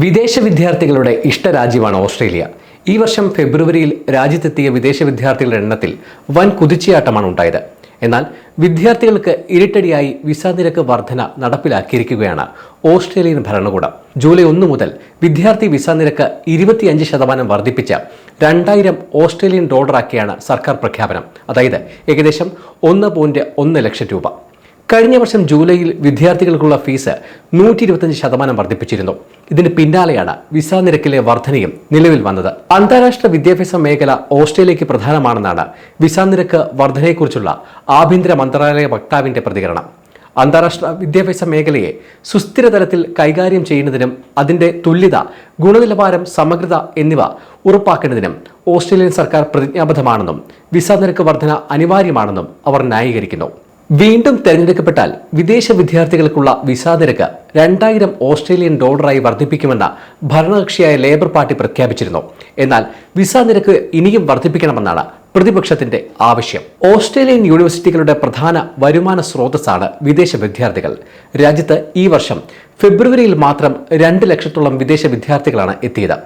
വിദേശ വിദ്യാർത്ഥികളുടെ ഇഷ്ടരാജ്യമാണ് ഓസ്ട്രേലിയ. ഈ വർഷം ഫെബ്രുവരിയിൽ രാജ്യത്തെത്തിയ വിദേശ വിദ്യാർത്ഥികളുടെ എണ്ണത്തിൽ വൻ കുതിച്ചുചാട്ടമാണ് ഉണ്ടായത്. എന്നാൽ വിദ്യാർത്ഥികൾക്ക് ഇരട്ടടിയായി വിസ നിരക്ക് വർധന നടപ്പിലാക്കിയിരിക്കുകയാണ് ഓസ്ട്രേലിയൻ ഭരണകൂടം. ജൂലൈ 1 മുതൽ വിദ്യാർത്ഥി വിസ നിരക്ക് 25% വർദ്ധിപ്പിച്ച 2000 ഓസ്ട്രേലിയൻ ഡോളറാക്കിയാണ് സർക്കാർ പ്രഖ്യാപനം. അതായത് ഏകദേശം 1.1 ലക്ഷം രൂപ. കഴിഞ്ഞ വർഷം ജൂലൈയിൽ വിദ്യാർത്ഥികൾക്കുള്ള ഫീസ് 125% വർദ്ധിപ്പിച്ചിരുന്നു. ഇതിന് പിന്നാലെയാണ് വിസ നിരക്കിലെ വർധനയും നിലവിൽ വന്നത്. അന്താരാഷ്ട്ര വിദ്യാഭ്യാസ മേഖല ഓസ്ട്രേലിയയ്ക്ക് പ്രധാനമാണെന്നാണ് വിസ നിരക്ക് വർധനയെക്കുറിച്ചുള്ള ആഭ്യന്തര മന്ത്രാലയ വക്താവിന്റെ പ്രതികരണം. അന്താരാഷ്ട്ര വിദ്യാഭ്യാസ മേഖലയെ സുസ്ഥിര തലത്തിൽ കൈകാര്യം ചെയ്യുന്നതിനും അതിന്റെ തുല്യത, ഗുണനിലവാരം, സമഗ്രത എന്നിവ ഉറപ്പാക്കുന്നതിനും ഓസ്ട്രേലിയൻ സർക്കാർ പ്രതിജ്ഞാബദ്ധമാണെന്നും വിസ നിരക്ക് വർധന അനിവാര്യമാണെന്നും അവർ ന്യായീകരിക്കുന്നു. വീണ്ടും തെരഞ്ഞെടുക്കപ്പെട്ടാൽ വിദേശ വിദ്യാർത്ഥികൾക്കുള്ള വിസ നിരക്ക് 2000 ഓസ്ട്രേലിയൻ ഡോളറായി വർദ്ധിപ്പിക്കുമെന്ന ഭരണകക്ഷിയായ ലേബർ പാർട്ടി പ്രഖ്യാപിച്ചിരുന്നു. എന്നാൽ വിസ നിരക്ക് ഇനിയും വർദ്ധിപ്പിക്കണമെന്നാണ് പ്രതിപക്ഷത്തിന്റെ ആവശ്യം. ഓസ്ട്രേലിയൻ യൂണിവേഴ്സിറ്റികളുടെ പ്രധാന വരുമാന സ്രോതസ്സാണ് വിദേശ വിദ്യാർത്ഥികൾ. രാജ്യത്ത് ഈ വർഷം ഫെബ്രുവരിയിൽ മാത്രം 2 ലക്ഷത്തോളം വിദേശ വിദ്യാർത്ഥികളാണ് എത്തിയത്.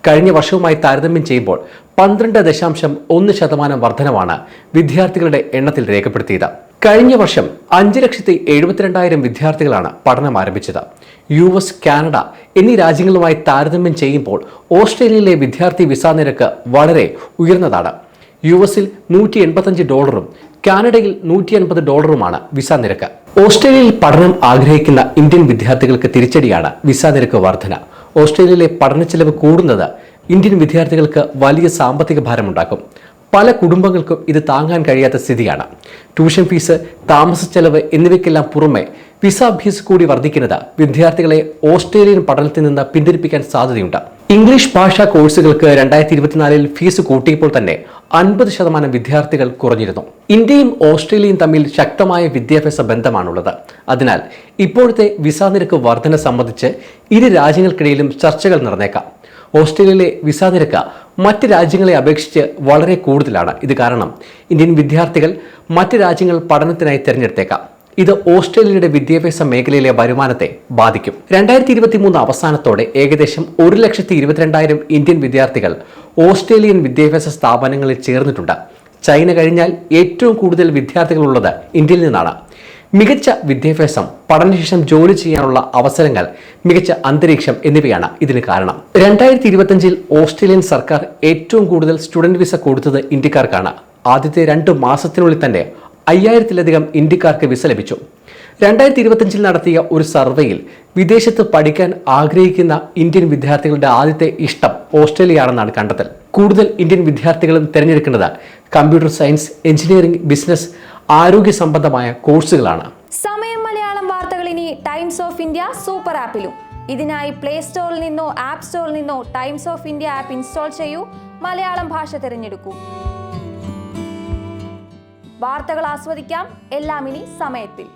കഴിഞ്ഞ വർഷവുമായി താരതമ്യം ചെയ്യുമ്പോൾ 12.1% വർധനവാണ് വിദ്യാർത്ഥികളുടെ എണ്ണത്തിൽ രേഖപ്പെടുത്തിയത്. കഴിഞ്ഞ വർഷം 5,72,000 വിദ്യാർത്ഥികളാണ് പഠനം ആരംഭിച്ചത്. US, കാനഡ എന്നീ രാജ്യങ്ങളുമായി താരതമ്യം ചെയ്യുമ്പോൾ ഓസ്ട്രേലിയയിലെ വിദ്യാർത്ഥി വിസ നിരക്ക് വളരെ ഉയർന്നതാണ്. US-ൽ $185, കാനഡയിൽ $180 വിസ നിരക്ക്. ഓസ്ട്രേലിയയിൽ പഠനം ആഗ്രഹിക്കുന്ന ഇന്ത്യൻ വിദ്യാർത്ഥികൾക്ക് തിരിച്ചടിയാണ് വിസ നിരക്ക് വർധന. ഓസ്ട്രേലിയയിലെ പഠന ചെലവ് കൂടുന്നത് ഇന്ത്യൻ വിദ്യാർത്ഥികൾക്ക് വലിയ സാമ്പത്തിക ഭാരമുണ്ടാക്കും. പല കുടുംബങ്ങൾക്കും ഇത് താങ്ങാൻ കഴിയാത്ത സ്ഥിതിയാണ്. ട്യൂഷൻ ഫീസ്, താമസ ചെലവ് എന്നിവയ്ക്കെല്ലാം പുറമെ വിസ ഫീസ് കൂടി വർദ്ധിക്കുന്നത് വിദ്യാർത്ഥികളെ ഓസ്ട്രേലിയൻ പഠനത്തിൽ നിന്ന് പിന്തിരിപ്പിക്കാൻ സാധ്യതയുണ്ട്. ഇംഗ്ലീഷ് ഭാഷാ കോഴ്സുകൾക്ക് 2024 ഫീസ് കൂട്ടിയപ്പോൾ തന്നെ 50% വിദ്യാർത്ഥികൾ കുറഞ്ഞിരുന്നു. ഇന്ത്യയും ഓസ്ട്രേലിയയും തമ്മിൽ ശക്തമായ വിദ്യാഭ്യാസ ബന്ധമാണുള്ളത്. അതിനാൽ ഇപ്പോഴത്തെ വിസ നിരക്ക് വർധന സംബന്ധിച്ച് ഇരു രാജ്യങ്ങൾക്കിടയിലും ചർച്ചകൾ നടന്നേക്കാം. ഓസ്ട്രേലിയയിലെ വിസ നിരക്ക് മറ്റ് രാജ്യങ്ങളെ അപേക്ഷിച്ച് വളരെ കൂടുതലാണ്. ഇത് കാരണം ഇന്ത്യൻ വിദ്യാർത്ഥികൾ മറ്റ് രാജ്യങ്ങൾ പഠനത്തിനായി തിരഞ്ഞെടുത്തേക്കാം. ഇത് ഓസ്ട്രേലിയയുടെ വിദ്യാഭ്യാസ മേഖലയിലെ വരുമാനത്തെ ബാധിക്കും. 2023 അവസാനത്തോടെ ഏകദേശം 1,22,000 ഇന്ത്യൻ വിദ്യാർത്ഥികൾ ഓസ്ട്രേലിയൻ വിദ്യാഭ്യാസ സ്ഥാപനങ്ങളിൽ ചേർന്നിട്ടുണ്ട്. ചൈന കഴിഞ്ഞാൽ ഏറ്റവും കൂടുതൽ വിദ്യാർത്ഥികളുള്ളത് ഇന്ത്യയിൽ നിന്നാണ്. മികച്ച വിദ്യാഭ്യാസം, പഠനശേഷം ജോലി ചെയ്യാനുള്ള അവസരങ്ങൾ, മികച്ച അന്തരീക്ഷം എന്നിവയാണ് ഇതിന് കാരണം. 2025 ഓസ്ട്രേലിയൻ സർക്കാർ ഏറ്റവും കൂടുതൽ സ്റ്റുഡന്റ് വിസ കൊടുത്തത് ഇന്ത്യക്കാർക്കാണ്. ആദ്യത്തെ 2 മാസത്തിനുള്ളിൽ തന്നെ 5000-ലധികം ഇന്ത്യക്കാർക്ക് വിസ ലഭിച്ചു. 2025 നടത്തിയ ഒരു സർവേയിൽ വിദേശത്ത് പഠിക്കാൻ ആഗ്രഹിക്കുന്ന ഇന്ത്യൻ വിദ്യാർത്ഥികളുടെ ആദ്യത്തെ ഇഷ്ടം ഓസ്ട്രേലിയയാണെന്നാണ് കണ്ടെത്തൽ. കൂടുതൽ ഇന്ത്യൻ വിദ്യാർത്ഥികളും തിരഞ്ഞെടുക്കുന്നത് കമ്പ്യൂട്ടർ സയൻസ്, എഞ്ചിനീയറിംഗ്, ബിസിനസ്, ആരോഗ്യ സംബന്ധമായ കോഴ്സുകളാണ്. സമയം മലയാളം വാർത്തകൾ ഇനി ടൈംസ് ഓഫ് ഇന്ത്യ സൂപ്പർ ആപ്പിലും. ഇതിനായി പ്ലേ സ്റ്റോറിൽ നിന്നോ ആപ്പ് സ്റ്റോറിൽ നിന്നോ times of India app install ചെയ്യൂ. മലയാളം ഭാഷ തിരഞ്ഞെടുക്കൂ. വാർത്തകൾ ആസ്വദിക്കാം. എല്ലാം ഇനി സമയത്തിൽ.